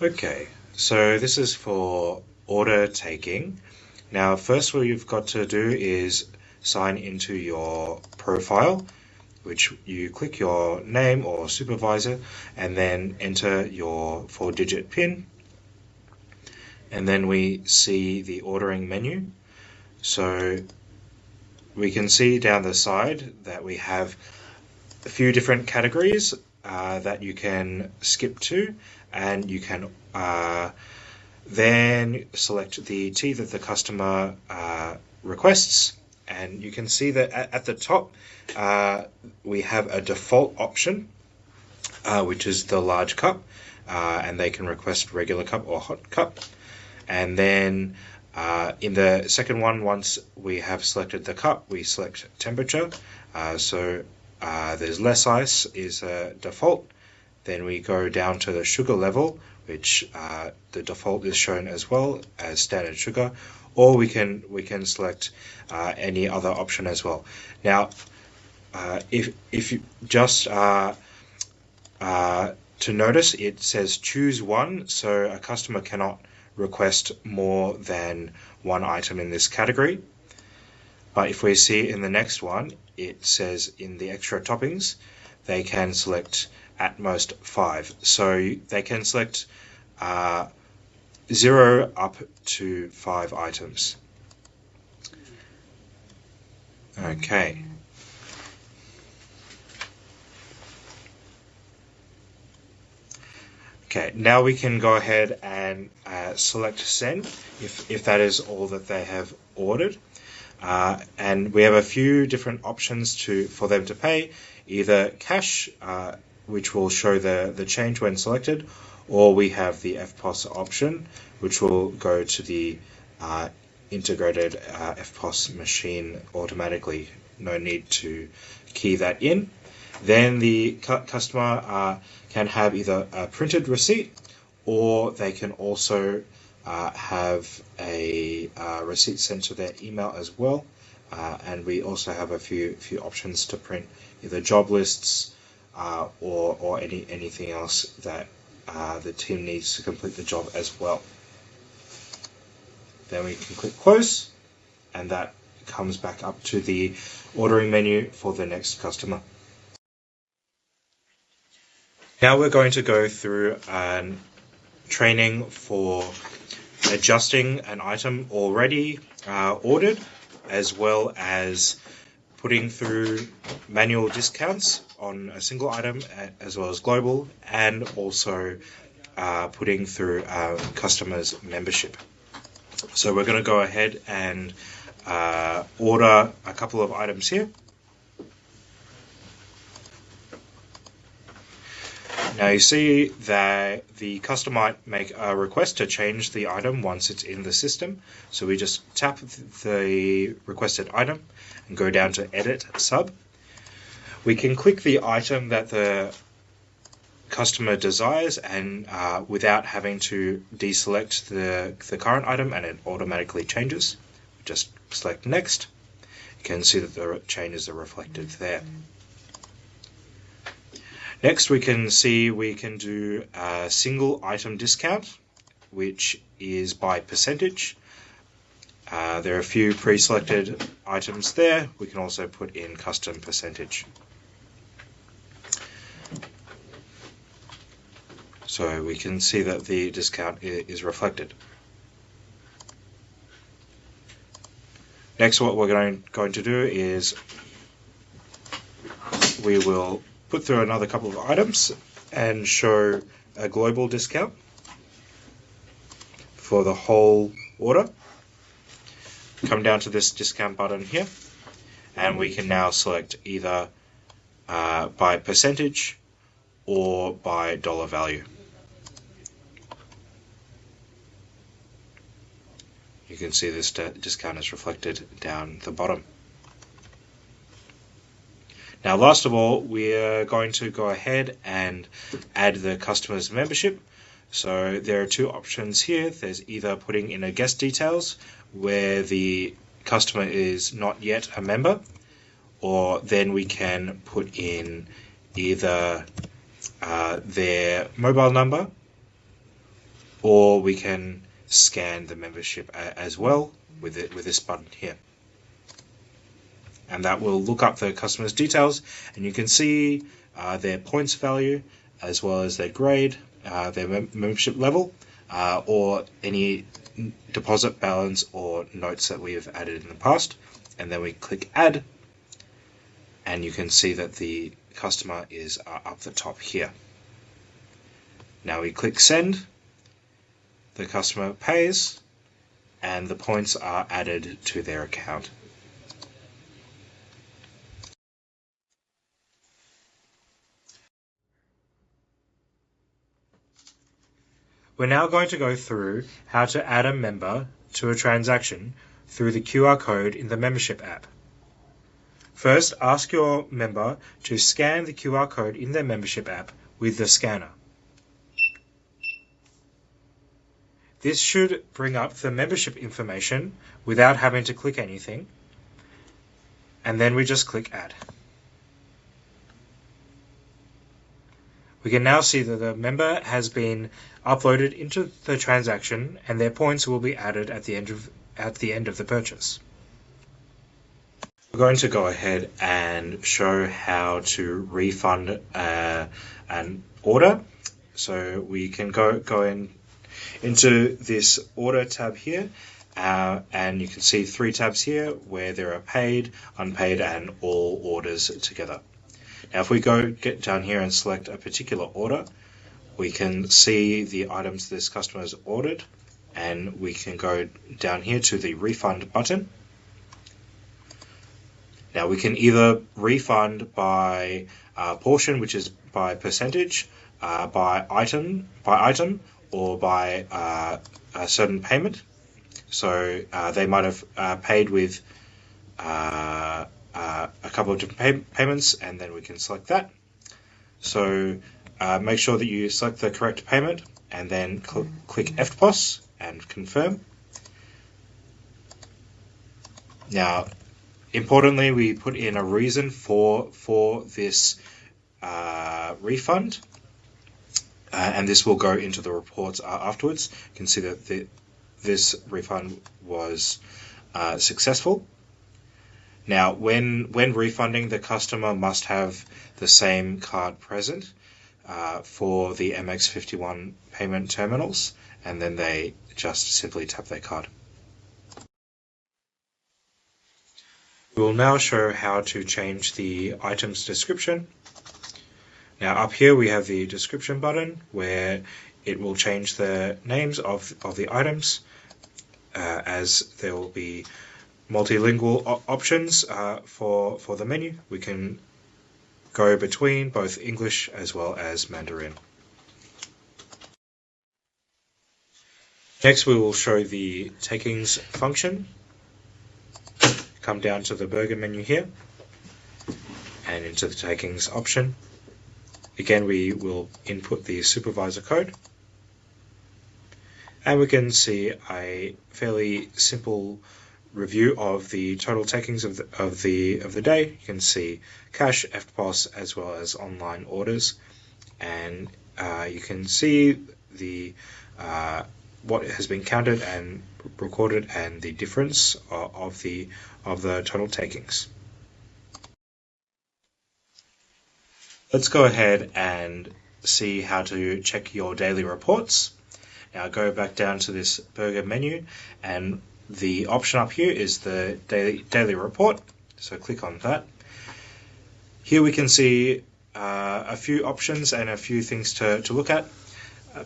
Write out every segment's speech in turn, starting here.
Okay, so this is for order taking. Now, first what you've got to do is sign into your profile, which you click your name or supervisor and then enter your 4-digit PIN. And then we see the ordering menu. So we can see down the side that we have a few different categories that you can skip to, and you can then select the tea that the customer requests. And you can see that at the top we have a default option, which is the large cup, and they can request regular cup or hot cup. And then in the second one, once we have selected the cup, we select temperature. So there's less ice is a default. Then we go down to the sugar level, which the default is shown as well as standard sugar, or we can select any other option as well. Now, if you just to notice, it says choose one, so a customer cannot request more than one item in this category. But if we see in the next one, it says in the extra toppings, they can select at most 5. So they can select 0 up to 5 items. Okay. Okay, now we can go ahead and select send if that is all that they have ordered. And we have a few different options for them to pay, either cash, which will show the change when selected, or we have the FPOS option, which will go to the integrated FPOS machine automatically. No need to key that in. Then the customer can have either a printed receipt, or they can also have a receipt sent to their email as well. And we also have a few options to print either job lists or anything else that the team needs to complete the job as well. Then we can click close, and that comes back up to the ordering menu for the next customer. Now we're going to go through a training for adjusting an item already ordered, as well as putting through manual discounts on a single item as well as global, and also putting through our customers' membership. So we're going to go ahead and order a couple of items here. Now you see that the customer might make a request to change the item once it's in the system. So we just tap the requested item and go down to Edit Sub. We can click the item that the customer desires, and without having to deselect the current item, and it automatically changes. Just select Next. You can see that the changes are reflected there. Next, we can see we can do a single item discount, which is by percentage. There are a few pre-selected items there. We can also put in custom percentage. So we can see that the discount is reflected. Next, what we're going to do is we will put through another couple of items and show a global discount for the whole order. Come down to this discount button here, and we can now select either by percentage or by dollar value. You can see this discount is reflected down the bottom. Now, last of all, we're going to go ahead and add the customer's membership. So there are two options here. There's either putting in a guest details where the customer is not yet a member, or then we can put in either their mobile number or we can scan the membership as well with this button here. And that will look up the customer's details, and you can see their points value as well as their grade, their membership level, or any deposit balance or notes that we have added in the past. And then we click add, and you can see that the customer is up the top here. Now we click send, the customer pays, and the points are added to their account. We're now going to go through how to add a member to a transaction through the QR code in the membership app. First, ask your member to scan the QR code in their membership app with the scanner. This should bring up the membership information without having to click anything, and then we just click add. We can now see that the member has been uploaded into the transaction, and their points will be added at the end of the purchase. We're going to go ahead and show how to refund an order. So we can go into this order tab here, and you can see 3 tabs here where there are paid, unpaid, and all orders together. Now if we get down here and select a particular order, we can see the items this customer has ordered, and we can go down here to the refund button. Now we can either refund by portion, which is by percentage, by item, or by a certain payment. So they might have paid with a couple of different payments, and then we can select that. So make sure that you select the correct payment, and then click POS and confirm. Now, importantly, we put in a reason for this refund, and this will go into the reports afterwards. You can see that this refund was successful. Now, when refunding, the customer must have the same card present for the MX51 payment terminals, and then they just simply tap their card. We will now show how to change the item's description. Now up here we have the description button where it will change the names of the items as there will be multilingual options for the menu. We can go between both English as well as Mandarin. Next we will show the takings function. Come down to the burger menu here and into the takings option. Again, we will input the supervisor code, and we can see a fairly simple review of the total takings of the day. You can see cash, POS, as well as online orders, and you can see the what has been counted and recorded and the difference of the total takings. Let's go ahead and see how to check your daily reports. Now go back down to this burger menu, and the option up here is the daily report. So click on that. Here we can see a few options and a few things to look at.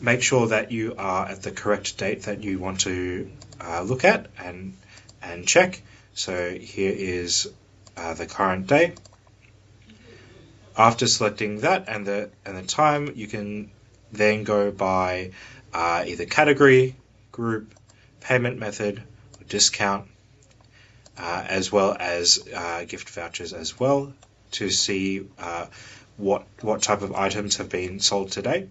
Make sure that you are at the correct date that you want to look at and check. So here is the current day. After selecting that and the time, you can then go by either category, group, payment method, or discount, as well as gift vouchers as well, to see what type of items have been sold today.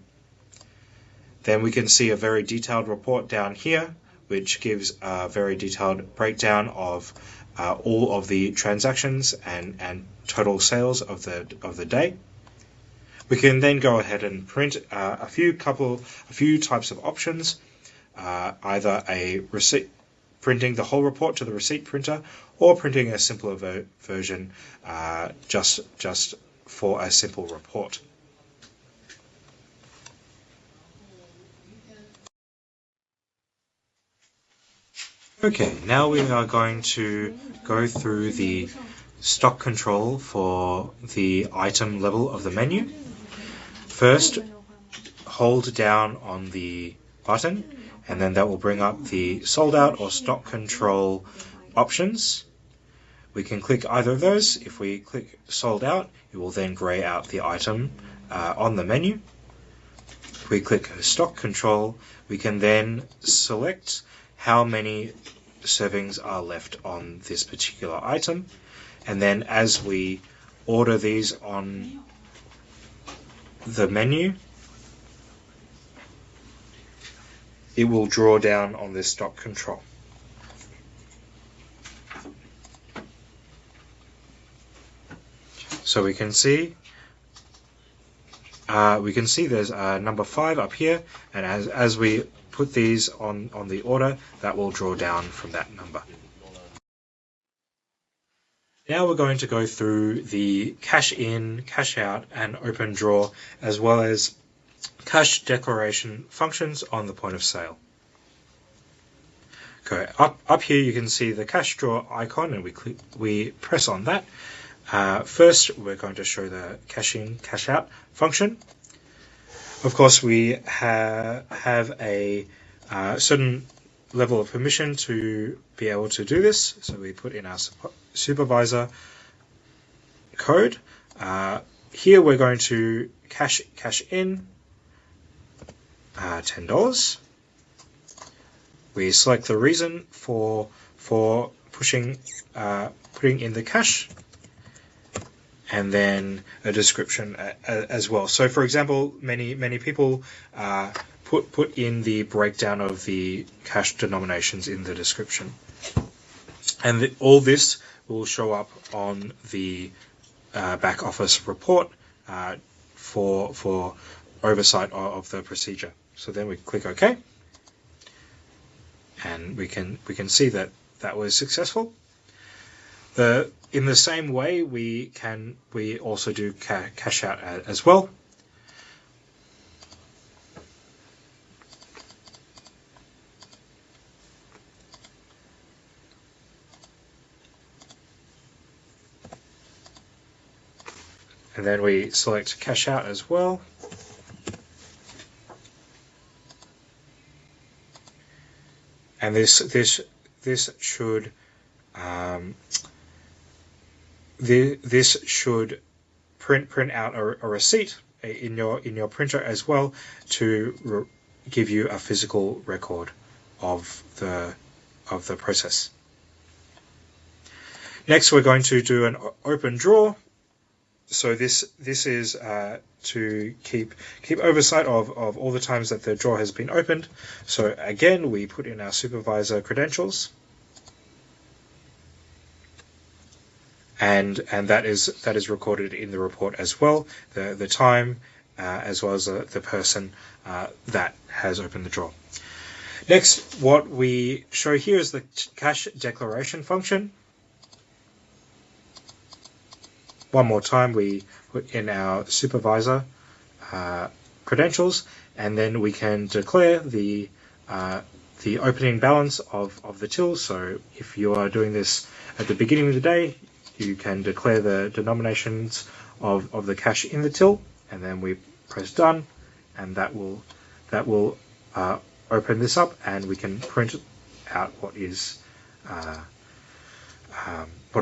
Then we can see a very detailed report down here, which gives a very detailed breakdown of all of the transactions and total sales of the day. We can then go ahead and print a few types of options either a receipt, printing the whole report to the receipt printer, or printing a simpler version just for a simple report. Okay, now we are going to go through the stock control for the item level of the menu. First, hold down on the button, and then that will bring up the sold out or stock control options. We can click either of those. If we click sold out, it will then grey out the item on the menu. If we click stock control, we can then select how many servings are left on this particular item, and then as we order these on the menu, it will draw down on this stock control. So we can see there's number 5 up here, and as we put these on the order, that will draw down from that number. Now we're going to go through the cash in, cash out, and open draw, as well as cash declaration functions on the point of sale. Okay, up here you can see the cash draw icon, and we press on that. First, we're going to show the cash in, cash out function. Of course, we have a certain level of permission to be able to do this, so we put in our supervisor code. Here we're going to cash in $10. We select the reason for putting in the cash, and then a description as well. So, for example, many people put in the breakdown of the cash denominations in the description, and all this will show up on the back office report for oversight of the procedure. So then we click OK, and we can see that was successful. In the same way, we also do cash out as well. And then we select cash out as well. And this should this should print out a receipt in your printer as well to give you a physical record of the process. Next, we're going to do an open draw. So this is to keep oversight of all the times that the drawer has been opened. So again, we put in our supervisor credentials, and that is recorded in the report as well, the time as well as the person that has opened the drawer. Next, what we show here is the cash declaration function. One more time, we put in our supervisor credentials, and then we can declare the opening balance of the till. So if you are doing this at the beginning of the day, you can declare the denominations of the cash in the till, and then we press done, and that will open this up, and we can print out what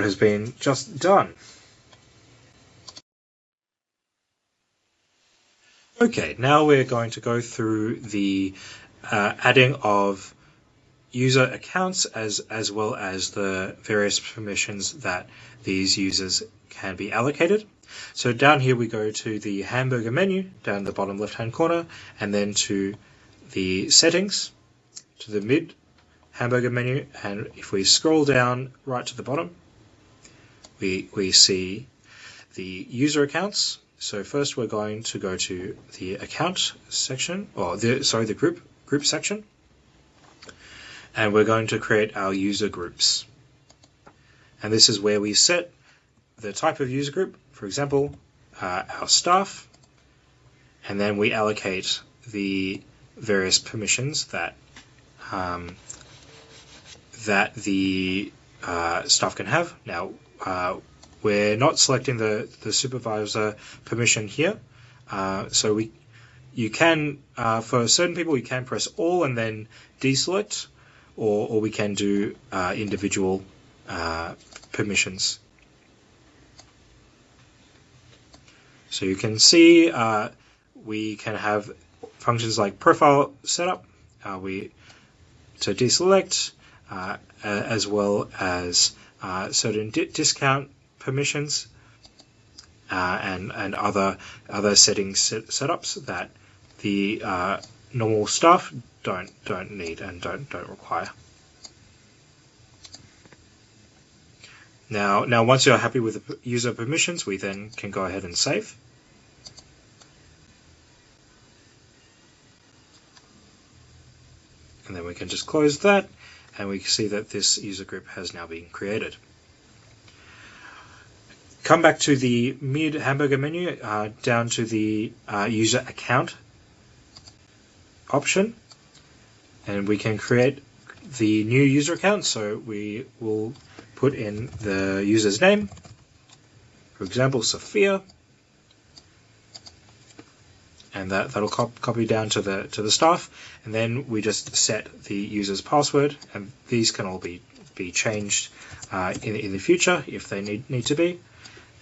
has been just done. Okay, now we're going to go through the adding of user accounts as well as the various permissions that these users can be allocated. So down here we go to the hamburger menu down in the bottom left hand corner, and then to the settings, to the mid hamburger menu, and if we scroll down right to the bottom, we see the user accounts. So first we're going to go to the account section, or the group section. and we're going to create our user groups. And this is where we set the type of user group, for example, our staff, and then we allocate the various permissions that the staff can have. Now, we're not selecting the supervisor permission here, so you can, for certain people, you can press all and then deselect, or we can do individual permissions. So you can see we can have functions like profile setup, to deselect, as well as certain discount permissions and other settings setups that the normal staff don't need and don't require. Now once you're happy with the user permissions, we then can go ahead and save. And then we can just close that, and we can see that this user group has now been created. Come back to the mid hamburger menu, down to the user account option, and we can create the new user account. So we will put in the user's name, for example, Sophia, and that'll copy down to the staff, and then we just set the user's password, and these can all be changed in the future if they need to be,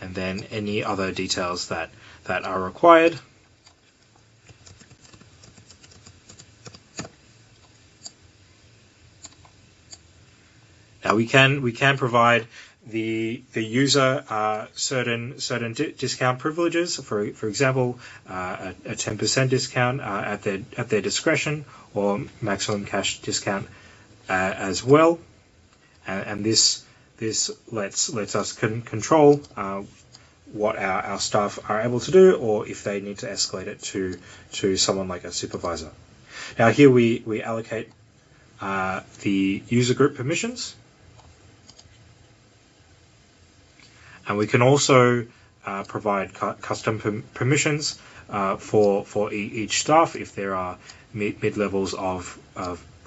and then any other details that are required. Now we can provide the user certain discount privileges. For example, a 10% discount at their discretion, or maximum cash discount as well. And this lets us control what our staff are able to do, or if they need to escalate it to someone like a supervisor. Now here we allocate the user group permissions. And we can also provide custom permissions for each staff if there are mid-levels of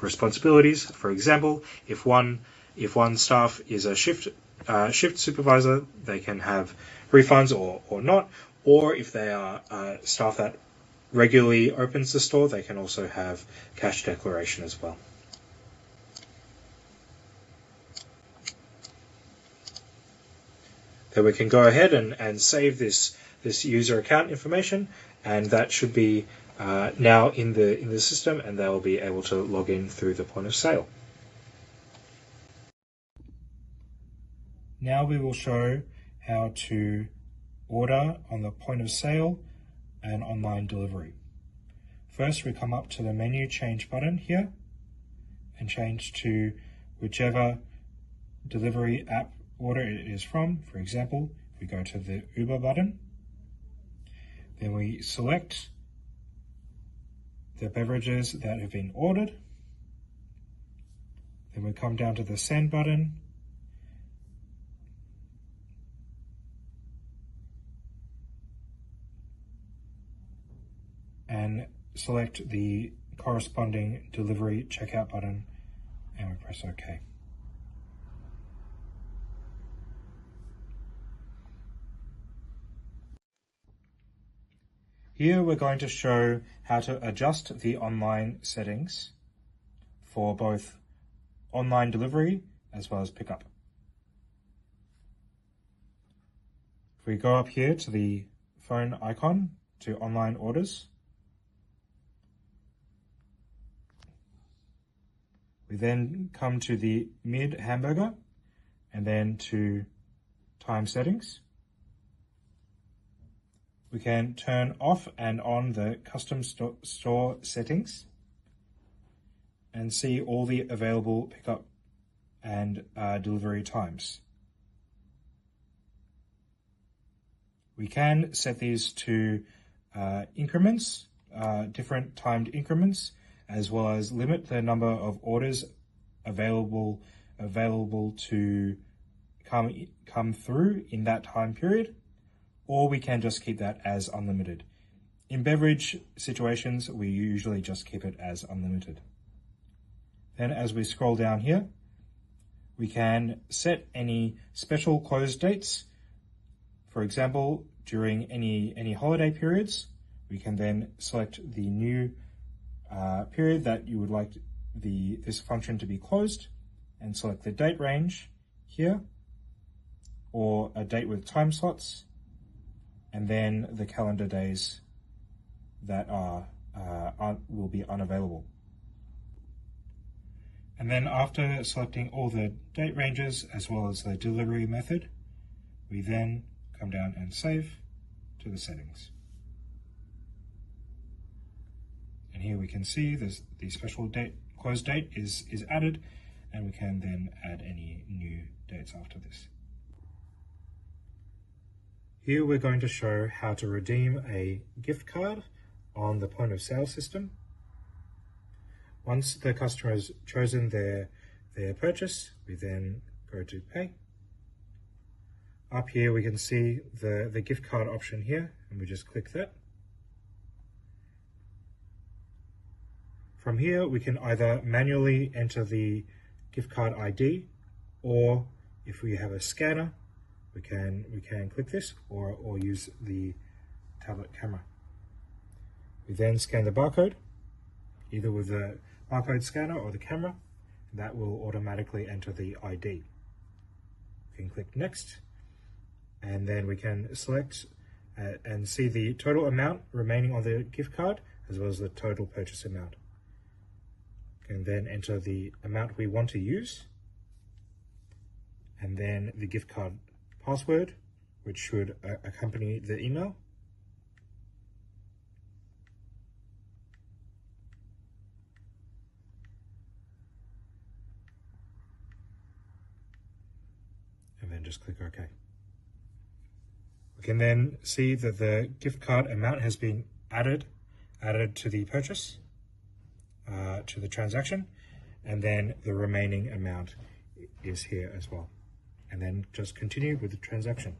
responsibilities. For example, if one staff is a shift supervisor, they can have refunds or not. Or if they are staff that regularly opens the store, they can also have cash declaration as well. Then we can go ahead and save this user account information, and that should be now in the system, and they will be able to log in through the point of sale. Now we will show how to order on the point of sale and online delivery. First, we come up to the menu change button here and change to whichever delivery app order it is from. For example, if we go to the Uber button, then we select the beverages that have been ordered. Then we come down to the send button, and select the corresponding delivery checkout button, and we press OK. Here we're going to show how to adjust the online settings for both online delivery as well as pickup. If we go up here to the phone icon to online orders, we then come to the mid hamburger and then to time settings. We can turn off and on the custom store settings and see all the available pickup and delivery times. We can set these to increments, different timed increments, as well as limit the number of orders available to come through in that time period, or we can just keep that as unlimited. In beverage situations, we usually just keep it as unlimited. Then as we scroll down here, we can set any special close dates. For example, during any holiday periods, we can then select the new period that you would like this function to be closed, and select the date range here, or a date with time slots, and then the calendar days that will be unavailable. And then after selecting all the date ranges as well as the delivery method, we then come down and save to the settings. And here we can see the special close date is added, and we can then add any new dates after this. Here we're going to show how to redeem a gift card on the point of sale system. Once the customer has chosen their purchase, we then go to pay. Up here we can see the gift card option here, and we just click that. From here we can either manually enter the gift card ID, or if we have a scanner, we can click this or use the tablet camera. We then scan the barcode, either with the barcode scanner or the camera, and that will automatically enter the ID. We can click next, and then we can select and see the total amount remaining on the gift card as well as the total purchase amount. We can then enter the amount we want to use, and then the gift card password, which should accompany the email. And then just click OK. We can then see that the gift card amount has been added to the purchase, to the transaction, and then the remaining amount is here as well. And then just continue with the transaction.